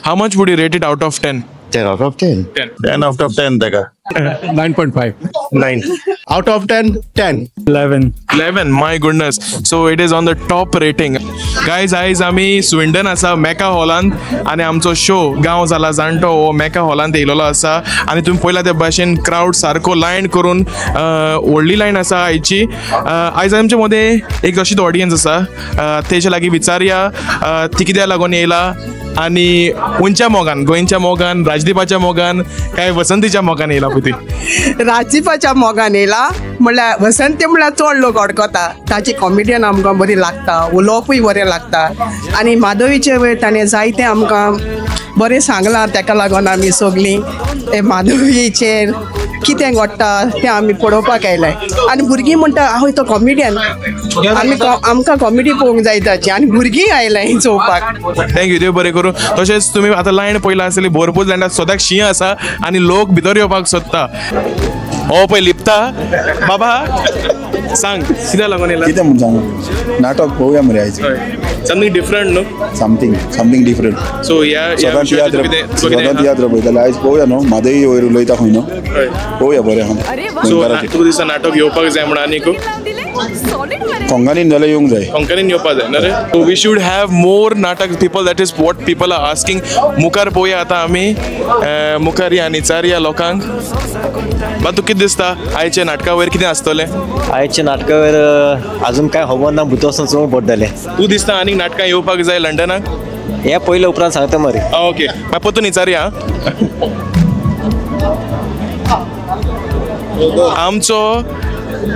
How much would you rate it out of 10? 10 out of 10. 10 out of 10 taka. 9.5. 9. Out of 10, 10. 11. 11. My goodness. So it is on the top rating. Guys, आयज आमी Swindon आसा मेका हॉलांत आनी आमचो show गांव जाला जाणटो हो मेका हॉलांत येयलोलो आसा आनी तुमी पळयला त्या भाशेन क्राउड सारको लायन करून व्हडली लायन आसा आयची. आयज आमचे मदें एक अशीच ऑडियन्स आसा तेजे लागीं विचारया ती कित्याक लागून येयला आनी खंयच्या मोगान गोंयच्या मोगान राजदीपाच्या मोगान काय वसंतीच्या मोगान येयला पळय ती. राजदीपाच्या मोगान येयला म्हणल्यार वसंती म्हणल्यार चड लोक अडकता ताची कॉमेडियन आमकां बरी लागता उलोवपूय बरें लागता आनी माधवीचे वेळ ताणें जायतें आमकां बरें सांगलां ताका लागून आमी सगळीं ते माधवीचेर कितें घडटा तें आमी पळोवपाक आयलाय आनी भुरगीं म्हणटा आवय तो कॉमेडियन आमी आमकां कॉमेडी पळोवंक जाय ताची आनी भुरगीं आयलाय चोवपाक. थँक्यू देव बरें करूं. तशेंच तुमी आतां लायन पळयला आसतली भरपूर जाणां सदांच शीं आसा आनी लोक भितर येवपाक सोदता. हो पळय लिपता बाबा सांग कित्याक लागून येयला. कितें म्हूण सांगू नाटक पळोवया मरे आयज. समथींग डिफरंट न्हू. Something different. सो ह्या सदां तियात्र पळयताले आयज पळोवया न्हू माधवी वयर उलयता खंय न्हू पळोवया बरें आहा. सो तूं दिसता नाटक येवपाक जाय म्हणून आनीक कोंकणीन जाल्यार येवंक जाय. कोंकणीन येवपाक जाय ना रे. So we should have more नाटक people that is what people are asking. मुखार पळोवया आतां आमी मुखार या निचारया लोकांक. बा तूं कितें दिसता आयच्या नाटका वयर कितें आसतलें. आयच्या नाटका वयर अजून काय खबर ना भितर वचून चोवंक पडटलें. तूं दिसता आनीक नाटकां येवपाक जाय लंडनाक. हे पयले उपरांत सांगता मरे. ओके मागीर परतून निचारया. आमचो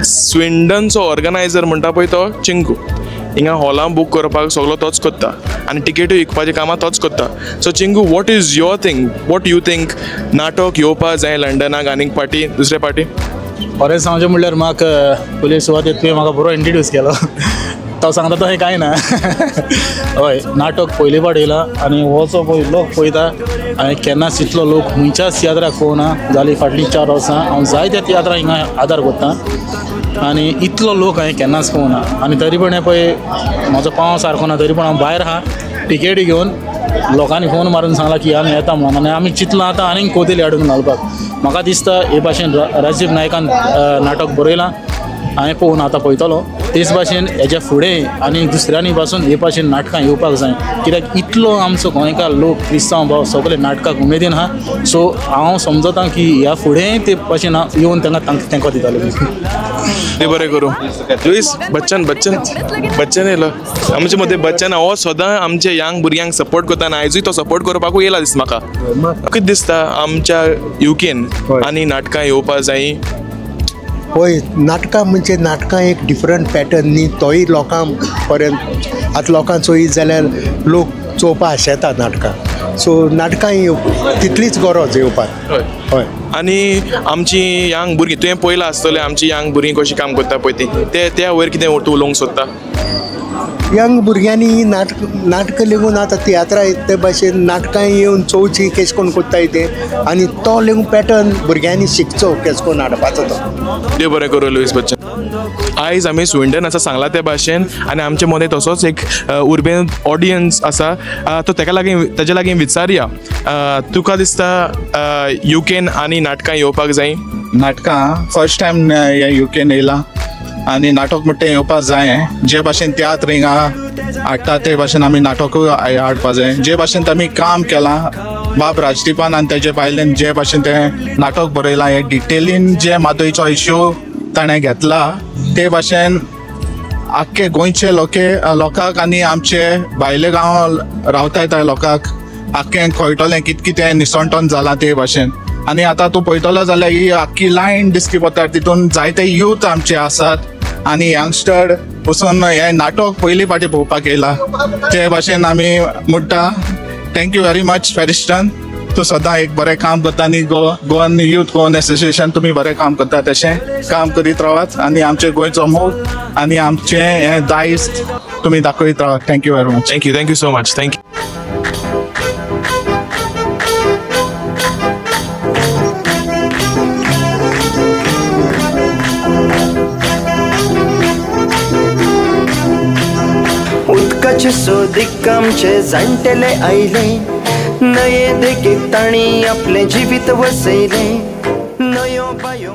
स्विंडनचो ऑर्गनायझर म्हणटा पळय तो चिंकू हिंगा हॉलां बूक करपाक सगळो तोच करता आनी टिकेटूय विकपाचें कामां तोच करता. So Chinku what is your thing what you think नाटक येवपाक जाय लंडनाक आनीक पाटी दुसरे पाटी. खरें सांगचें म्हणल्यार म्हाका पयली सुवातेर तुवें म्हाका बरो इंट्रोड्यूस केलो तो सांगता तशें कांय ना. हय नाटक पयली फावट येयला आनी हो जो पळय लोक पळयता हांवें केन्नाच इतलो लोक खंयच्याच तियात्राक पळोवना. जालीं फाटलीं 4 वर्सां हांव जायत्या तियात्राक हिंगा आदार करता आनी इतलो लोक हांवें केन्नाच पळोवना. आनी तरी पण हें पळय म्हाजो पांव सारको ना तरी पण हांव भायर आहा टिकेटी घेवन लोकांनी फोन मारून सांगला की आमी येता म्हणून आनी आमी चिंतलां आतां आनीक कोदेली हाडून घालपाक. म्हाका दिसता हे भाशेन राजीव नायकान नाटक बरयलां हांवें पळोवन आतां पळयतलो तेच भाशेन हेज्या फुडें आनी दुसऱ्यांनी पासून हे भाशेन नाटकां येवपाक जाय कित्याक इतलो आमचो गोंयकार लोक क्रिस्तांव भाव सगळे नाटकाक उमेदीन आहा. सो हांव समजता की ह्या फुडें ते भाशेन हांव येवन तांकां दितालो. ते बरें करूं. लुईस बच्चन येयलो आमचे मदें. बच्चन हो सदां आमचे यंग भुरग्यांक सपोर्ट करता आनी आयजूय तो सपोर्ट करपाकूय येयला दिसता म्हाका. कितें दिसता आमच्या युकेन आनी नाटकां येवपाक जायी. होय नाटकां म्हणजे नाटकां एक डिफरंट पॅटर्न न्ही तोय लोकां पर्यंत आतां लोकां चोयत जाल्यार लोक चोवपाक आशेता नाटकां. सो नाटकां तितलीच गरज येवपाक. हय आनी आमची यंग भुरगीं तुवें पळयलां आसतलें आमची यंग भुरगीं कशीं काम करता पळय ती त्या वयर कितें तूं उलोवंक सोदता. यंग भुरग्यांनी नाटकां लेगून आतां तियात्रा ते भाशेन नाटकां येवन चोवची केश कोन्न कोत्ताय ते आनी तो लेगून पॅटर्न भुरग्यांनी शिकचो केश कोन्न हाडपाचो तो. देव बरें करूं लुईस बच्चन. आयज आमी स्विंडन आसा सांगला त्या भाशेन आनी आमचे मदें तसोच एक उर्बेन ऑडियन्स आसा तो तेजे लागीं विचारया तुका दिसता युकेन आनी नाटकां येवपाक जाय. नाटकां फर्स्ट टायम युकेन येयला आनी नाटक म्हणटा येवपाक जाय. जे भाशेन तियात्र हिंगा हाडटा ते भाशेन आमी नाटकूय हाडपा जाय. जे भाशेन आमी काम केलां बाब राजदीपान आनी तेजे बायलेन जे भाशेन तें नाटक बरयलां हे डिटेलीन जे माधवीचो इश्यू ताणें घेतला ते भाशेन आख्खे गोंयचे लोकांक आनी आमचे भायले गांव रावताय त्या लोकांक आख्खें कळटलें कितें कितें निसंटोन जालां ते भाशेन. आनी आतां तूं पळयतलो जाल्यार ही आख्खी लायन दिसती पडटा तितून जायते यूथ आमचे आसात आनी यंगस्टर पसून हे नाटक पयली फावटी पळोवपाक येयला ते भाशेन आमी म्हणटा थँक्यू व्हेरी मच फेरिस्टन. तूं सदां एक बरें काम करता आनी गोवन यूथ गोवन एसोसिएशन तुमी बरें काम करता तशें काम करीत रावात आनी आमचे गोंयचो मोग आनी आमचें हें दायज तुमी दाखयत रावात. Thank you very much. Thank you so much. Thank you. उदकाचे सोदीक आमचे जाणटेले आयले नये देखीक ताणी आपले जिवीत वसयले नयो बायो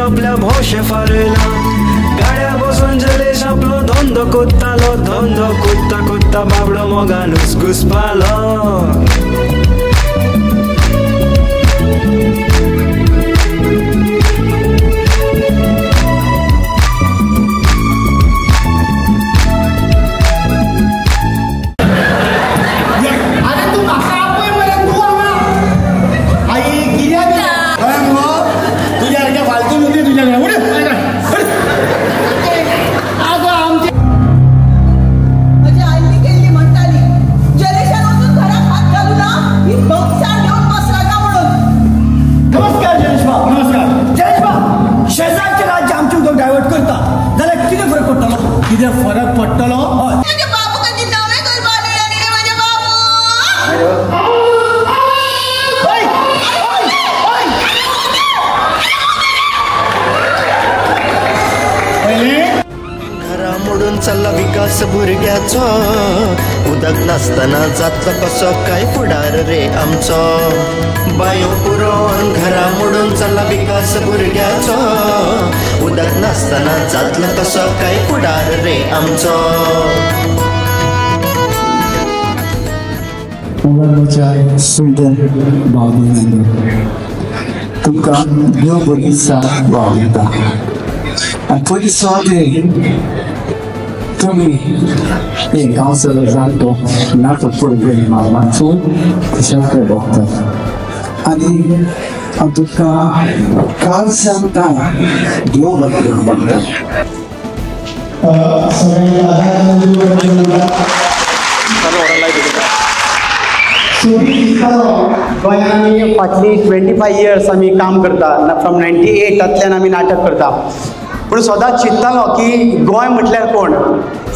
आपल्या भोशे फारला गाड्या बसून जलेश आपलो धंदो कोत्तालो धंदो कोत्ता कोत्ता बाबडो मोगान घुसपालो फरक पडटलो घरा मोडून चालला विकास भुरग्याचो उदक नासतना जातलो कसो काय फुडार रे आमचो बायो पुरोन घरा मोडून चालला विकास भुरग्याचो उदक नासतना जातलो कसो काय फुडार रे आमचो म्हज्या स्वीडन भावनेंद्र तुमकां देव बरी साथ भावता आनी पयलीं सवाय तुमी एक गांवचो जाणटो नाटक पळोवंक मामाचो तशें बघतात आनी हांव तुमकां काल सांगता देव बरी म्हणटा गोंयांत फाटली 25 years आमी काम करता फ्रॉम 98 आमी नाटक करता पूण सदांच चिंततालो की गोंय म्हटल्यार कोण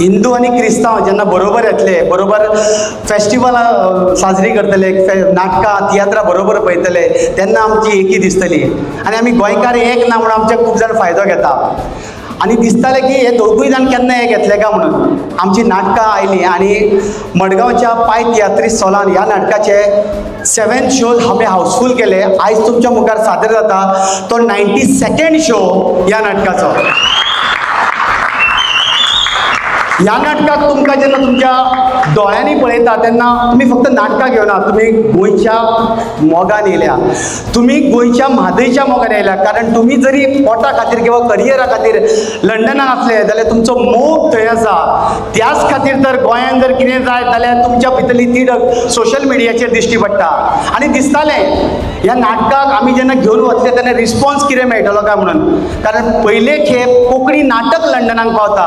हिंदू आनी क्रिस्तांव जेन्ना बरोबर येतले बरोबर फेस्टिवलां साजरी करतले नाटकां तियात्रां बरोबर पळयतले तेन्ना आमची एकी दिसतली आनी आमी गोंयकार एक ना म्हणून आमचे खूब जाण फायदो घेता आनी दिसतालें की हे दोगूय जाण केन्ना हे घेतले काय म्हणून आमची नाटकां आयलीं आनी मडगांवच्या पाय तियात्री स्टॉलान ह्या नाटकाचे 7 shows हांवें हावसफूल केले आयज तुमच्या मुखार सादर जाता तो 92nd शो ह्या नाटकाचो ह्या नाटकाक तुमकां जेन्ना तुमच्या दोळ्यांनी पळयता तेन्ना तुमी फक्त नाटकां घेवना, तुमी गोंयच्या मोगान येयल्या, तुमी गोंयच्या म्हादयच्या मोगान येयल्या. कारण तुमी जरी पोटा खातीर किंवा करियरा खातीर लंडनान आसले जाल्यार तुमचो मोग थंय आसा. त्याच खातीर तर गोंयान जर कितें जाय जाल्यार तुमच्या भितरली तिडक सोशल मिडियाचेर दिश्टी पडटा. आनी दिसतालें ह्या नाटकाक आमी जेन्ना घेवन वतले तेन्ना रिस्पॉन्स कितें मेळटलो काय म्हणून. कारण पयले खेप कोंकणी नाटक लंडनाक पावता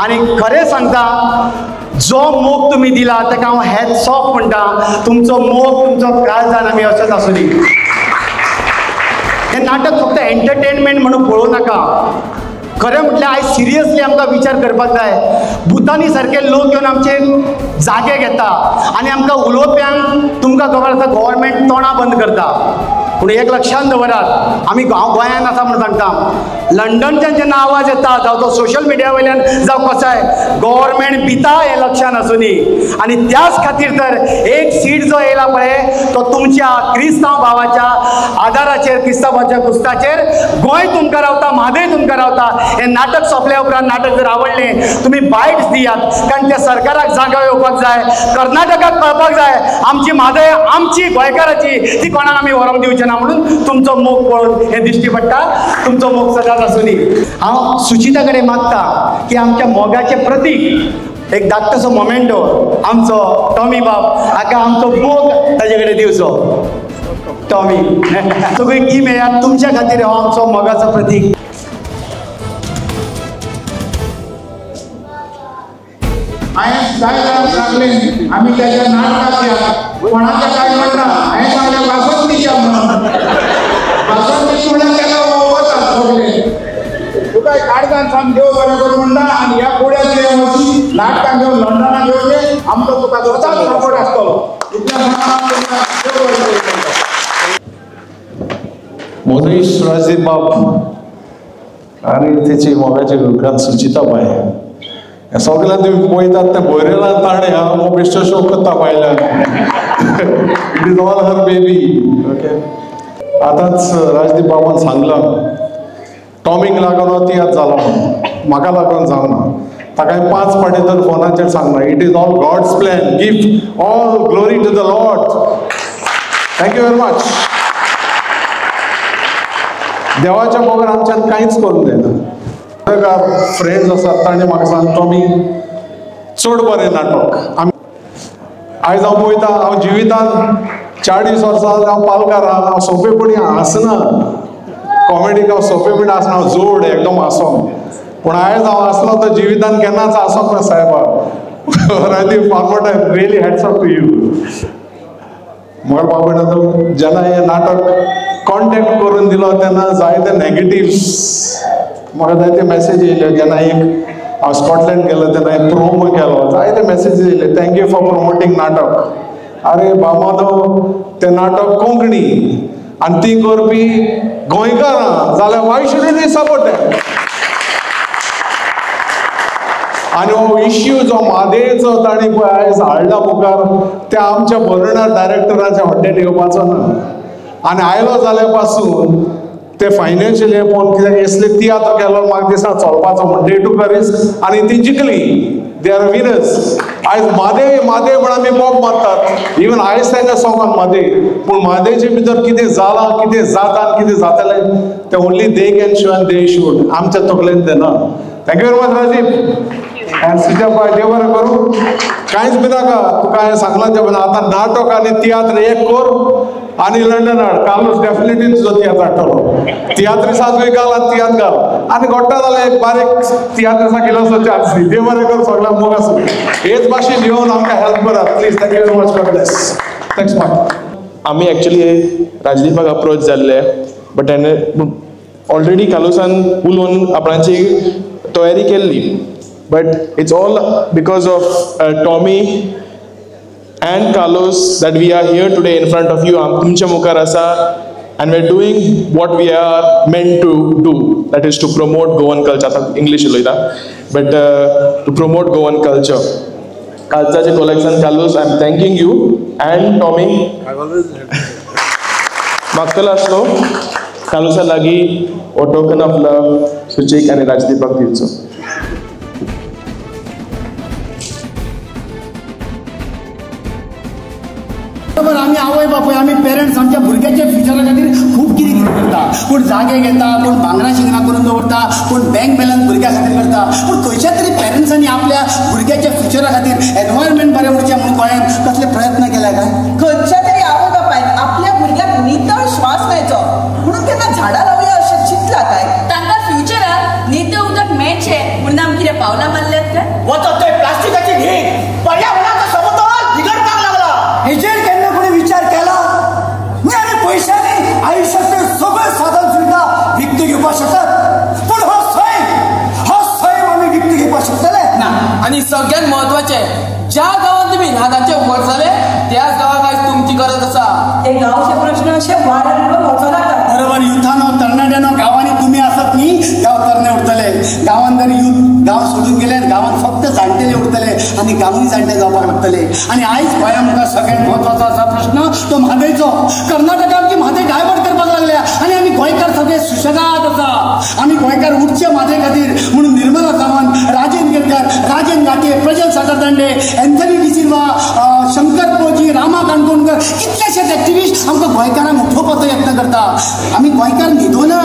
आनी खरें सांगता जो मोग तुमी दिला ताका हांव हॅट्स ऑफ म्हणटा. तुमचो मोग तुमचो काळजान आमी अशेंच आसूं दी. हें नाटक फक्त एंटरटेनमेंट म्हणून पळोवं नाका. खरें म्हटल्यार आयज सिरियसली आमकां विचार करपाक जाय. भुतानी सारके लोक येवन आमचे जागे घेता आनी आमकां उलोवप्यांक तुमकां खबर आसा गव्हर्मेंट तोंडां बंद करता. पूण एक लक्षांत दवरात, आमी गोंयांत आसा म्हणून सांगता, लंडनच्यान जेन्ना आवाज येता जावं तो सोशल मिडिया वयल्यान जावं कसाय, गव्हर्मेंट भिता हें लक्षांत आसूं दी. आनी त्याच खातीर तर एक सीट जो येयला पळय तो तुमच्या क्रिस्तांव भावाच्या आदाराचेर, क्रिस्तांवाच्या कुस्ताचेर गोंय तुमकां रावता, म्हादय तुमकां रावता. हें नाटक सोंपल्या उपरांत नाटक जर आवडलें तुमी बायट्स दियात. कारण त्या सरकाराक जागा येवपाक जाय, कर्नाटकाक कळपाक जाय आमची म्हादय आमची गोंयकाराची, ती कोणाक आमी व्हरोंक दिवचें ना म्हणून तुमचो मोग पळोवन हें दिश्टी पडटा. तुमचो मोग सदांच आसूं दी. हांव सुचिता कडेन मागता की आमच्या मोगाचें प्रतीक एक धाकटोसो मोमेंटो आमचो टॉमी बाब हाका आमचो मोग ताजे कडेन दिवचो. टॉमी सगळी टीम येयात तुमच्या खातीर हो आमचो मोगाचो प्रतीक. हांवें जाय जाल्यार सांगलें आमी त्याच्या नाटकाक या कोणाचें काय म्हणना. हांवें सांगलें वासंतीच्या म्हणून वासंती म्हणल्यार तेका वता सगळें तुका काळजान साम देव बरें करूं म्हणटा. आनी ह्या फुड्यान कितें वची नाटकां घेवन लंडनाक येवचें आमचो तुका सदांच सपोर्ट आसतलो. इतल्या देव बरें करूं. मोनीश राजदीप बाब आणि त्याची मोगाची घरकान सुचिता बाय हे सगळ्यांना तुम्ही पळयतात ते भोयरेला ताणे हांव बेश्टो शो करता बायल्यान. It is all her baby. Okay आतांच राजदीप बाबान सांगलां टॉमीक लागून तियात्र जालो म्हाका लागून जावना. ताका 5 फावटी तर फोनाचेर सांगना. It is all God's plan. Give all glory to the Lord. Thank you very much. देवाच्या मोगान आमच्यान कांयच करूंक जायना. फ्रेंड्स आसात ताणें म्हाका सांगता टॉमी चड बरें नाटक. आयज हांव पळयता हांव जिवितान 40 वर्सां हांव पालकार आहा. हांव सोंपेपणी हांसना. कॉमेडीक हांव सोंपेपणी हांसना. हांव जोड एकदम हांसोंक. पूण आयज हांव हांसलो तो जिवितान केन्नाच हांसोंक ना साहेबा. राजदीप फार्मट I really hats off to you. म्हाका बाबा जेन्ना हें नाटक कॉन्टेक्ट करून दिलो तेन्ना जायते नेगेटिव्स म्हाका जायते मेसेज येयल्यो. जेन्ना हांव स्कॉटलँड गेलो तेन्ना एक प्रोमो केलो जायते मेसेजीस येयले थँक्यू फॉर प्रमोटींग नाटक. अरे बामादो तें नाटक कोंकणी आनी ती करपी गोंयकारां जाल्यार why shouldn't we support them. आनी हो इश्यू जो म्हादेचो ताणी पळय आयज हाडला मुखार त्या आमच्या बर्नर डायरेक्टराच्या हॉटेल येवपाचो ना. आनी आयलो जाल्या पासून ते फायनान्शियली पळोवन कित्याक असले तियात्र केलो म्हाका दिसता चलपाचो म्हण डे टू करीस आनी ती जिखली. They are winners. आयज म्हादय म्हादय म्हण आमी बोब मारतात. इवन आयज तांच्या सॉंगान म्हादय पूण म्हादयचे भितर कितें जालां कितें जाता आनी कितें जातलें तें ओन्ली दे कॅन शो आनी दे शूड. आमच्या तकलेन तें ना. Thank you very much Rajiv. आनी सुजा बाय देव बरें करूं. कांयच भिनाका तुका हांवें सांगलां तें आतां नाटक आनी तियात्र एक कर आनी लंडन हाड. कार्लोस डेफिनेटली तुजो तियात्र हाडटलो. तियात्रिसाकूय घाल आनी तियात्र घाल आनी घडटा जाल्यार एक बारीक तियात्रिसाक इल्लोसो चान्स दी. देव बरें कर सगळ्यांक मोग आसूं. हेच भाशेन येवन आमकां हेल्प करात please. Thank you very much. God bless. Thanks much. आमी एक्चुअली राजदीपाक अप्रोच जाल्ले बट ताणें ऑलरेडी कालोसान उलोवन आपणाची तयारी केल्ली. But it's all because of Tommy and Carlos that we are here today in front of you. तुमच्या मुखार आसा and we're doing what we are meant to do, that is to promote Goan culture. आता English उलयता but to promote Goan culture. Culture collection Carlos, I'm thanking you and Tommy. मागतलो आसलो Carlosa लागीं a token of love सुचेक आनी राजदीपाक दिवचो. बरोबर आमी आवय बापूय आमी पेरंट्स आमच्या भुरग्याच्या फ्युचरा खातीर खूब कितें करता. कोण जागे घेता, कोण भांगरा शिंगरा करून दवरता, कोण बँक बॅलन्स भुरग्या खातीर करता. पूण खंयच्या तरी पेरंट्सांनी आपल्या भुरग्याच्या फ्युचरा खातीर एनवायरमेंट बरें उरचें म्हणून गोंयांत कसले प्रयत्न केल्या काय? खंयच्या तरी आवय बापायन आपल्या भुरग्याक नितळ श्वास मेळचो म्हणून केन्ना झाडां लावया अशें चिंतला काय? तांकां फ्युचराक नितळ उदक मेळचें म्हणून आमी कितें पावलां मारल्यात काय? वचत थंय प्लास्टिकाची ढीग पर्यावरणाचो समतोल बिगडपाक लागला. हेजेर केन्ना कोणी विचार केला? आमी पयशांनी आयुश्यातले सगळे साधन सुविधा विकती घेवपाक शकतात, पूण हो सैम आमी विकती घेवपाक शकतले ना. आणि सगळ्यात महत्वाचे ज्या गावात तुम्ही रानाचे व्हड झाले त्याच गावात आज तुमची गरज आसा. ते गांवचे प्रश्न अशे वाऱ्यान वचो नाका. बरोबर युथानो तरणाट्यानो गांवांनी तुम्ही आसत न्ही गांव तरणे उरतले. गांवांत जर युथ गांव सोडून गेले गांवांत फक्त जाणटेले उरतले आनी गांवूय जाणटे जावपाक लागतले. आनी आयज गोंया मुखार सगळ्यात महत्वाचो आसा प्रश्न तो म्हादयचो. कर्नाटका आमची म्हादय डायवर्ट करपाक लागल्या आनी आमी गोंयकार सगळे सुशेगाद आसा. आमी गोंयकार उठचे म्हादय खातीर म्हणून निर्मला सावंत, राजेंद्र केरकर, राजेंद्र घाटे, प्रजल सातरदांडे, एन्थनी डिसिल्वा, शंकर पोजी, रामा काणकोणकर कितलेशेच एक्टिविस्ट आमकां गोंयकारांक उठोवपाचो यत्न करता. आमी गोंयकार न्हिदो ना,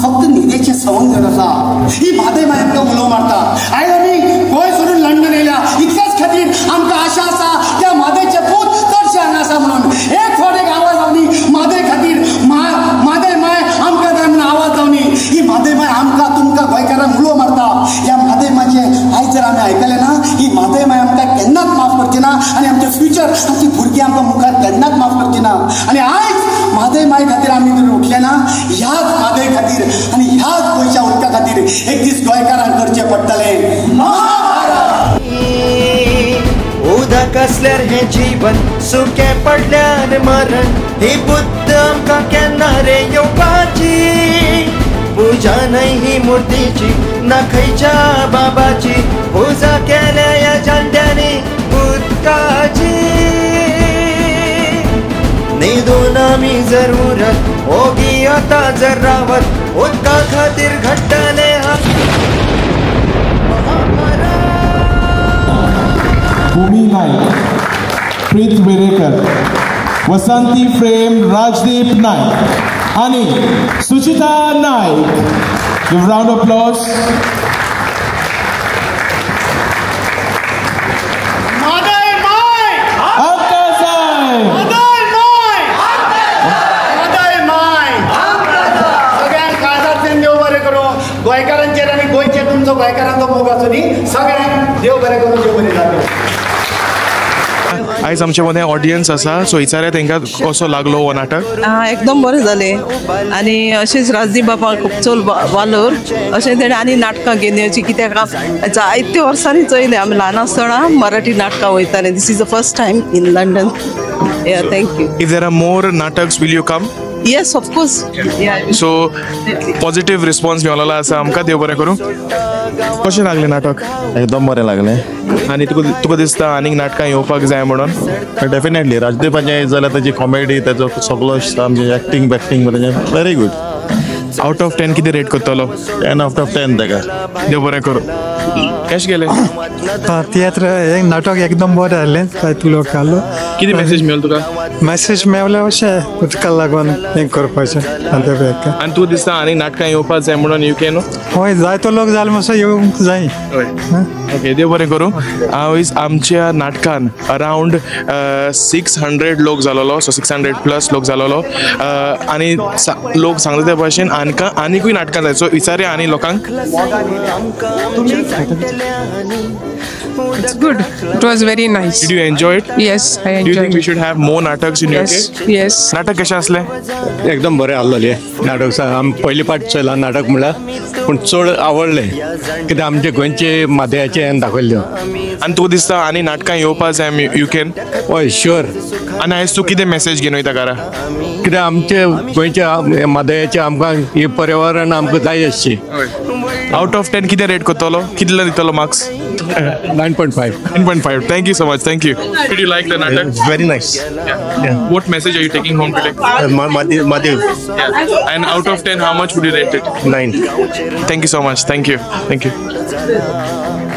फक्त न्हिदेचे संवंगड आसा. ही म्हादय माय आमकां उलो मारता. आयज आमी गोंय सोडून लंडन येयल्या इतल्याच खातीर आमकां आशा आसा त्या म्हादयचे पूत चडशे हांगा आसा म्हणून. एक फावट एक आवाज जावनी म्हादय खातीर, म्हादय माय आमकां जाय म्हणून आवाज जावनी. ही म्हादय माय आमकां तुमकां गोंयकारांक उलो मारता. ह्या म्हादय मायचे आयज जर आमी आयकलें ना ही म्हादय माय आमकां केन्नाच माफ करची ना आनी आमचें फ्युचर आमची भुरगीं आमकां मुखार केन्नाच माफ करची ना. आनी आयज म्हादय माय खातीर आमी जर उठले ना ह्याच म्हादय खातीर आनी ह्याच गोंयच्या उदका खातीर एक दीस गोंयकारांक करचें पडटलें. उदक असल्यार हे जीवन सुके पडल्यार मरण ही बुद्ध आमकां केन्ना रे येवपाची. पुजा न्हय ही मुर्तीची ना खंयच्या बाबाची, पुजा केल्या ह्या जाणट्यांनी उदकाची. न्हिदून आमी जरूरत ओगी आतां जर रावत उदका खातीर घडटले भूमी नाईक, प्रीत वेरेकर, वसंती फ्रेम, राजदीप नाईक आणि Suchita Naik. Give a round of applause. गोंयकारांचेर आनी गोंयचेर तुमचो गोंयकारांचो मोग आसूं न्ही. सगळ्यांक देव बरें करून देव बरें जावं. आयज आमचे मदें ऑडियन्स आसा सो विचारया तांकां कसो लागलो हो नाटक. एकदम बरें जालें आनी अशेंच राजदीप बाबा चल वालोर अशें तेणें आनी नाटकां घेवन येवची. कित्याक जायत्या वर्सांनी चयलें आमी ल्हान आसतना मराठी नाटकां वयतालें. This is the first time in London. Thank you. If there are more नाटक्स will you come? Yes, of course. Yeah. So positive response मेळ्ळो आसा आमकां. देव बरें करूं. कशें लागलें नाटक? एकदम बरें लागलें. आनी तुका दिसता आनीक नाटकां येवपाक जाय म्हणून? डेफिनेटली राजदीपाचें जाल्यार ताची कॉमेडी ताचो सगळो आमचें एक्टींग बॅक्टींग ताचें व्हेरी गूड. आउट ऑफ 10 कितें रेट करतलो? 10 out of 10 ताका. देव बरें करूं. कशें गेलें? तियात्र हें नाटक एकदम बरें जालें. जायतो लोक आलो. कितें मेसेज मेळ्ळो तुका? मेसेज मेळ्ळें अशें उदका लागून हें करपाचें आनी आनी तूं दिसता आनी नाटकां येवपाक जाय म्हणून युके न्हू? हय जायतो लोक जालो मातसो येवंक जाय. ओके देव बरें करूं. आयज आमच्या नाटकान अरावंड 600 लोक जालोलो. सो 600+ लोक जालोलो आनी लोक सांगता त्या भाशेन आनीकूय नाटकां जाय. सो विचारया आनी लोकांक. It's good. It was very nice. Did you enjoy it? Yes, I enjoyed. Do you think we should have more नाटक्स in Yes, UK? yes. नाटक कशें आसलें? एकदम बरें आहलोलें नाटक. आमी पयली पाट चयलां नाटक म्हणल्यार पूण चड आवडलें कित्याक आमचे गोंयचे मादयाचे हें दाखयल्ल्यो. आनी तुका दिसता आनी नाटकां येवपाक जाय युकेन? हय श्योर. आनी आयज तूं कितें मेसेज घेवन वयता घरा? कित्याक आमचे गोंयचे मादयाचे आमकां ही पर्यावरण आमकां जाय आसची. आउट ऑफ 10 कितें रेट करतलो? कितले दितलो marks? 9.5. 9.5. Thank you so much. Thank you. Did you like the natak? Very nice. Yeah. What message are you taking home today? Madhav. Yeah. And out of 10, how much would you rate it? 9. Thank you so much. Thank you. Thank you.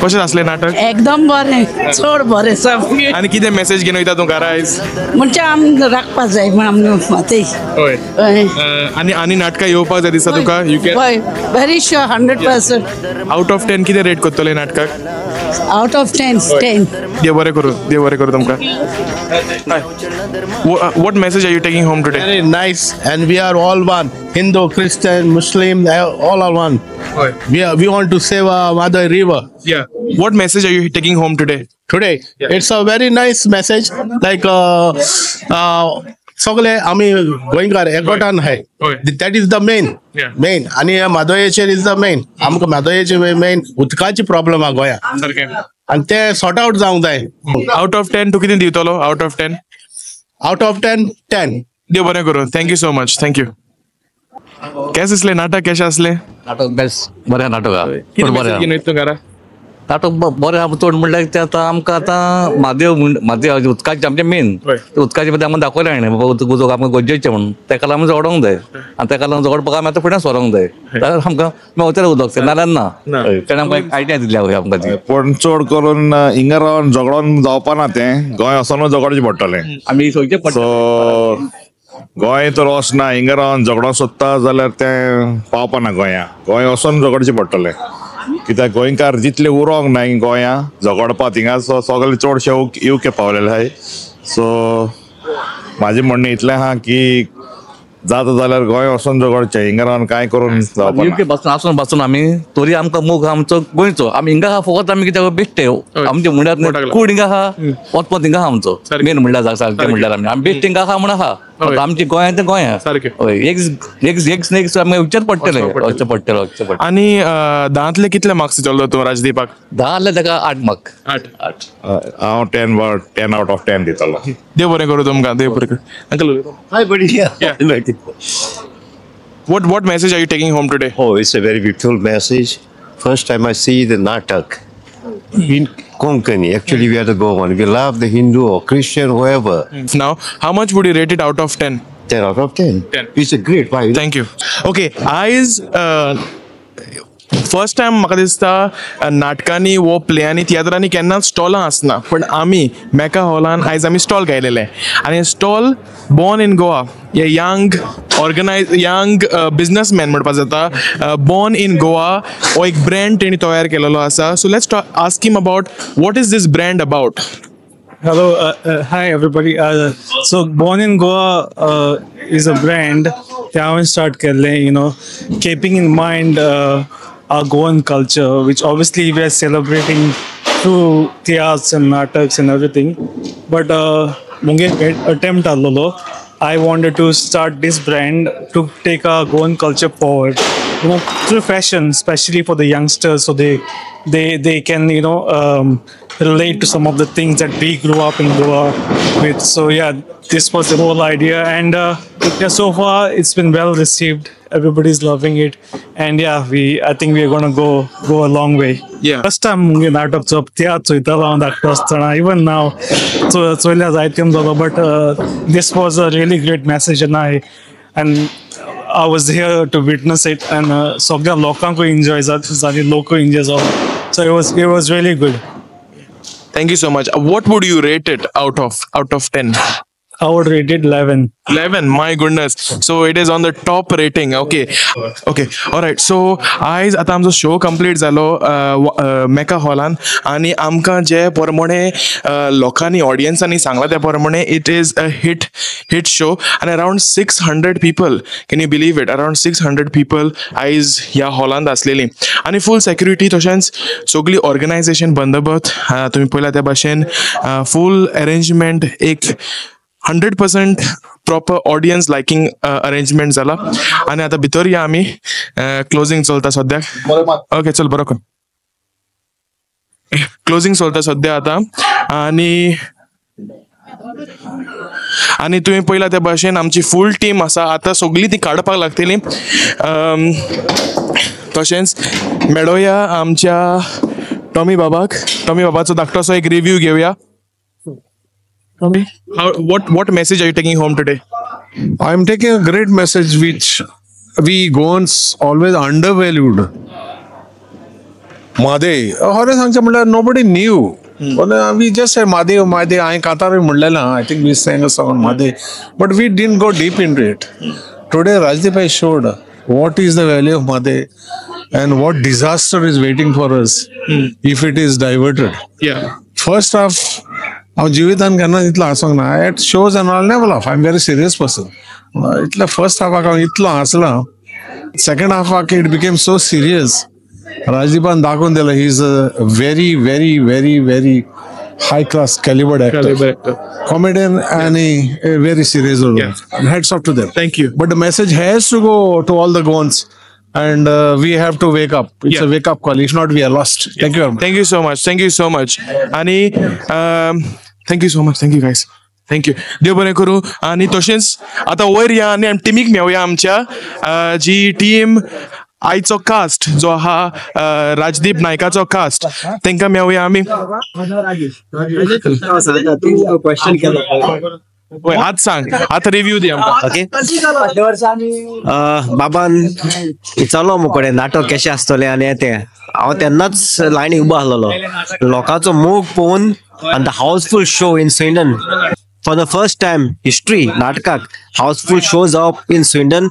कशें आसलें नाटक? एकदम बरें, चड बरें सामकें. आनी कितें मेसेज घेवन वयता तूं घरा आयज? म्हणजे आम राखपा जाय म्हण आमी मातय. हय. आनी नाटकां येवपाक जाय दिसता तुका? You can. हय, व्हेरी शुअर 100%. आउट ऑफ 10 कितें रेट करतले नाटकाक? Out of 10. देव बरें करूं तुमकां. What message are you taking home today? Very nice, and we are all one. Hindu, Christian, Muslim, all are one. We want to save our mother river. Yeah. What message are you taking home today? Today, it's a very nice message. Like सगळे आमी गोंयकार एकवटान आहाय. That is the main. आणि मादोळेचेर is the main. आमकां मादोळेचे main उदकाची problem आहा गोंयांत. आणि ते सॉर्ट आउट जावंक जाय. आउट ऑफ 10 तूं कितें दिवतलो? Out of 10? Out of 10. देव बरें करूं. Thank you so much. Thank you. केस असले नाटक? कशें असले नाटक? बेस्ट, बरें नाटक आहा. बरें घरा नाटक बरें आहा. चड म्हणल्यार ते आतां आमकां आतां म्हादेव उदकाचे आमचे मेन उदकाचे बद्दल आमकां दाखयलें हाणें बाबा उदक आमकां गरजेचें म्हणून. तेका लागून जोडोंक जाय आनी तेका लागून जोडपाक आमी आतां फुडें सरोंक जाय. जाल्यार आमकां मेवतलें उदक नाल्यार ना. तेणें आमकां एक आयडिया दिल्या आमकां ती. पण चड करून हिंगा रावन झगडोन जावपाना तें. गोंय वचोनूच झगडचें पडटलें. आमी सोयचे सो गोंय तर वचना, हिंगा रावन झगडोंक सोदता जाल्यार तें पावपाना गोंया. गोंय वचोन झगडचें पडटलें. कित्याक गोंयकार जितले उरोंक ना गोंया झगडपा थिंगा सगळे चडशे यूके पावलेले आहाय. सो म्हाजें म्हणणें इतलें आहा की जाता जाल्यार गोंय वचोन झगडचें. हिंगा रावन कांय करून यूके बसून आमी तरी आमकां मोग आमचो गोंयचो. आमी हिंगा आहा फकत आमी कित्याक बेश्टे आमचे म्हणल्यार कूड हिंगा आहा, वचपत हिंगा आहा आमचो मेन म्हणल्यार सारकें म्हणल्यार आमी बेश्टे हिंगा आहा म्हण आहा. आमची गोंयांत तें गोंय आहा. एक आमी विचार पडटलें वचचें पडटलें. आनी 10तले कितले मार्क्स दितलो तूं राजदीपाक? 10 तेका 8 मार्क. 8. हांव 10 आउट ऑफ 10 दितलो. देव बरें करूं तुमकां. देव बरें करूं. Uncle hi buddy. What message are you taking home today? Oh, it's a very beautiful message. First time I see the natak in Konkani. Actually, we are the Goan. We love the Hindu or Christian, whoever. Now, how much would you rate it out of 10? 10 out of 10. 10. It's a great vibe. Thank you. Okay, first time म्हाका दिसता नाटकांनी वो प्लेयांनी तियात्रांनी केन्नाच स्टॉलां आसना. पण आमी मेका हॉलान आयज आमी स्टॉल घायलेले. आनी स्टॉल बॉर्न इन गोवा हे यंग बिजनसमॅन म्हणपाक जाता. बॉर्न इन गोवा हो एक ब्रँड तेणी तयार केलेलो आसा. So let's ask him about what is this brand about. Hello, hi everybody. So Born in Goa is a brand that I want to start karle, keeping in mind our Goan culture, which obviously we are celebrating through theaters and nataks and everything. But munge attempt allo. I wanted to start this brand to take our Goan culture forward, through fashion, especially for the youngsters, so they can relate to some of the things that we grew up in Goa with. So yeah, this was the whole idea, and so far it's been well received. Everybody's loving it, and yeah, I think we are gonna go a long way. Yeah. First time natak so theatro itala on that prostana. Even now, so items all, but this was a really great message, and I was here to witness it, and sogya lokanko enjoys that, zani local enjoys all. So it was really good. Thank you so much. What would you rate it out of 10? I would rate it 11. 11, my goodness. So it is on the top rating. Okay. All right. So आयज आतां आमचो show complete जालो मेका हॉलान. आनी आमकां जे प्रमाणे लोकांनी ऑडियन्सांनी सांगलां त्या प्रमाणे it is a hit show. आनी around 600 people, can you believe it, around 600 people आयज ह्या हॉलांत आसलेली. आनी फूल सेक्युरिटी तशेंच सगळी ऑर्गनायझेशन बंदोबस्त तुमी पळयला त्या भाशेन फूल अरेंजमेंट एक 100% प्रॉपर ऑडियन्स लायकिंग अरेंजमेंट जाला. आनी आतां भितर या आमी क्लोजिंग चलता सद्याक. ओके चल बरो कर. क्लोजिंग चलता सद्या आतां. आनी तुवें पळयला त्या भाशेन आमची फूल टीम आसा. आतां सगळी ती काडपाक लागतली. तशेंच मेळोया आमच्या टॉमी बाबाचो धाकटोसो एक रिव्यू घेवया. What message are you taking home today? I'm taking a great message which we Goans always undervalued. Mahadev खरें सांगचें म्हणल्यार nobody knew we just said Mhadev Mhadev हांवें कांतार म्हणलेलें I think we sang a song Mhadev but we didn't go deep in it today Rajdeep has showed what is the value of Madhe and what disaster is waiting for us if it is diverted. First half हांव जिवितान केन्ना इतलो हांसोंक ना eight shows and all never laugh I am very serious person इतल्या first हाफाक हांव इतलो हांसला सेकंड हाफाक इट बिकेम सो सिरियस राजदीपान दाखोवन दिलें he is a very very very very high class caliber actor, comedian and a very serious role. Hats off to them. Thank you. But the message has to go to all the Goans and we have to wake up. It's a wake up call. If not, we are lost. Thank you very much. Thank you so much. Thank you so much. आणि thank you so much. Thank you guys. Thank you देव बरें करूं. आणि तशेंच आतां वयर या आनी आमी टिमीक मेळुया आमच्या जी टीम आयचो कास्ट जो आहा राजदीप नायकाचो कास्ट तांकां मेळुया आमी. आज सांग आतां रिव्यू दी आमकां. ओके बाबान विचारलो मुकोडे नाटक कशें आसतलें आनी तें हांव तेन्नाच लायनी उबो आसलोलो लोकांचो मोग पळोवन आनी the houseful show in Sweden for the first time history नाटकाक हाऊसफुल शो जावप इन स्विडन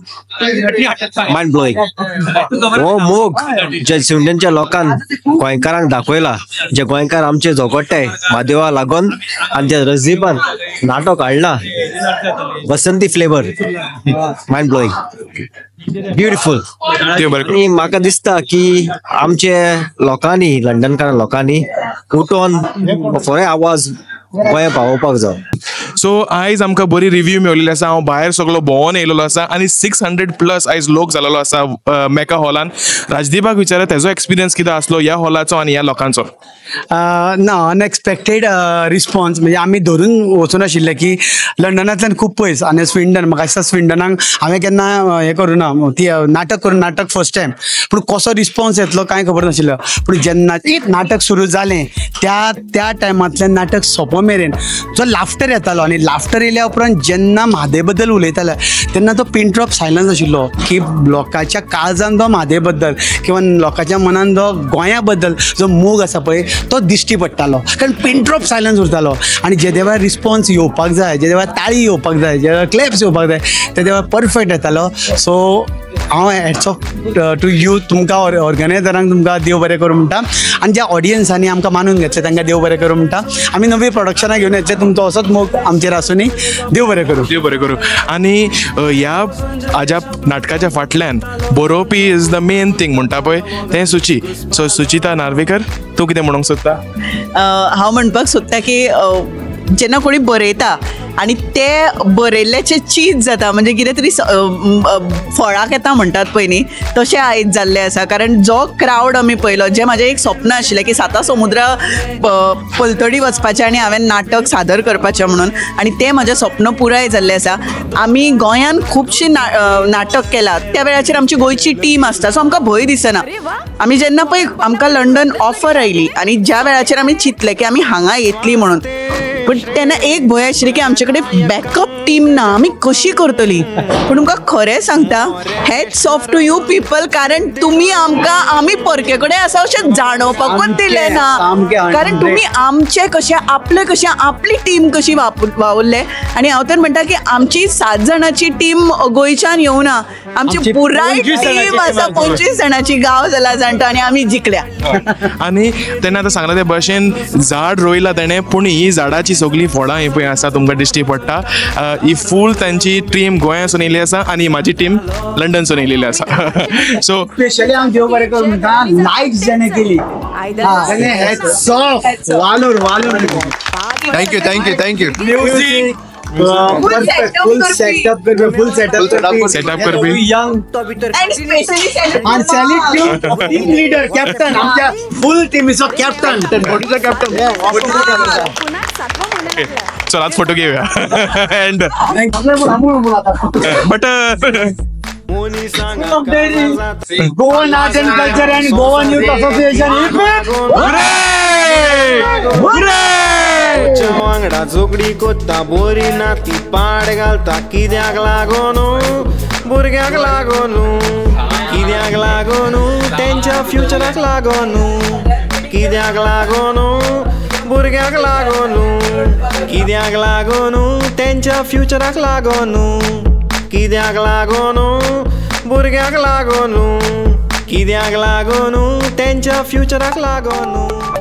माइंड ब्लोईंग. हो मोग जे स्विडनच्या लोकांन गोंयकारांक दाखयला जे गोंयकार आमचे झगडटाय म्हादेवा लागून आनी जे राजदीपान नाटक हाडला वसंती फ्लेवर माइंड ब्लोईंग ब्युटिफूल. आणि म्हाका दिसता की आमचे लोकांनी लंडनकार लोकांनी उठोन खरे आवाज गोंया पावोवपाक जाय. सो आयज आमकां बरी रिव्यू मेळिल्ली आसा. हांव भायर सगळो भोंवून येयलेलो आसा आनी 600+ आयज लोक जालेलो आसा मेका हॉलान. राजदीपाक विचारा तेजो एक्सपिरियन्स कितें आसलो ह्या हॉलाचो आनी ह्या लोकांचो. ना अनएक्सपेक्टेड रिस्पॉन्स म्हणजे आमी धरून वचून आशिल्ले की लंडनांतल्यान खूब पयस आनी स्विडन म्हाका दिसता स्विडनाक हांवें केन्ना हें करूं ना ती नाटक फर्स्ट टायम पूण कसो रिस्पॉन्स येतलो कांय खबर नाशिल्लो. पूण जेन्ना नाटक सुरू जालें त्या टायमांतल्यान नाटक सोंपो मेरेन जो लाफ्टर येतालो आनी लाफ्टर येयल्या उपरांत जेन्ना म्हादे बद्दल उलयताले तेन्ना तो पिन ड्रॉप सायलन्स आशिल्लो की लोकांच्या काळजान जो म्हादे बद्दल किंवा लोकांच्या मनान जो गोंया बद्दल जो मोग आसा पळय तो दिश्टी पडटालो कारण पिन ड्रॉप सायलन्स उरतालो. आनी जे देवा रिस्पॉन्स येवपाक जाय जे देवा ताळी येवपाक जाय जे देवा क्लॅप्स येवपाक जाय ते देवा परफेक्ट येतालो. सो हांव हॅट्स ऑफ टू यू तुमकां ऑर्गनायझरांक तुमकां देव बरें करूं म्हणटा आनी ज्या ऑडियन्सांनी आमकां मानून घेतले तांकां देव बरें करूं म्हणटा. आमी नवी प्रोडक्शनां घेवन येतले तुमचो असोच मोग आमचेर आसूनी देव बरें करूं. देव बरें करूं. आनी ह्या हाज्या नाटकाच्या फाटल्यान बरोवपी इज द मेन थिंग म्हणटा पळय तें सुची. सो सुचिता नार्वेकर तूं कितें म्हणूंक सोदता. हांव म्हणपाक सोदता की जेन्ना कोणी बरयता आनी ते बरयल्ल्याचे चीज जाता म्हणजे कितें तरी फळाक येता म्हणटात पळय न्ही तशें आयज जाल्लें आसा. कारण जो क्रावड आमी पळयलो जें म्हाजें एक स्वप्न आशिल्लें की साता समुद्रा पलतडी वचपाचें आनी हांवें नाटक सादर करपाचें म्हणून आनी तें म्हजें स्वप्न पुराय जाल्लें आसा. आमी गोंयान खुबशीं नाटक केलां त्या वेळाचेर आमची गोंयची टीम आसता सो आमकां भंय दिसना. आमी जेन्ना पळय आमकां लंडन ऑफर आयली आनी ज्या वेळाचेर आमी चिंतलें की आमी हांगा येतलीं म्हणून पण तेन्ना एक भंय आशिल्ली की आमचे कडेन बॅकअप टीम ना आमी कशी करतली. पूण तुमकां खरें सांगता hats off to you people कारण तुमी आमकां आमी परके कडेन आसा अशें जाणोवपाकूच दिलें ना. कारण तुमी आमचे कशें आपली टीम कशी वावरले आनी हांव तर म्हणटा की आमची 7 जाणांची टीम गोंयच्यान येवना आमची पुराय टीम आसा 25 जाणांची गांव जाला जाणटो आनी आमी जिखल्या. आनी तेन्ना आतां सांगला ते भाशेन झाड रोयला तेणें पूण ही झाडाची सगळी फळां ही पळय आसा तुमकां दिश्टी पडटा. ही फूल तांची टीम गोंयासून येयली आसा आनी म्हाजी टीम लंडनसून येयलेली आसा. सो स्पेशली हांव देव बरें करूं म्हणटा लायक्स जेणे केली थँक्यू म्युझिक फुल सेटअप करपी यंग आणि सॅल्यूट टीम लीडर कॅप्टन आमच्या फुल टीमीचो कॅप्टन चल आज फोटो घेऊया. End but Goan art and culture and Goan youth association वांगडा झोगडी कोत्ता बोरी नाती पाड घालता कित्याक लागून भुरग्याक लागून कित्याक लागून तेंच्या फ्युचराक लागून कित्याक लागून भुरग्याक लागून कित्याक लागून तेंच्या फ्युचराक लागून कित्याक लागून भुरग्याक लागून कित्याक लागून तेंच्या फ्युचराक लागून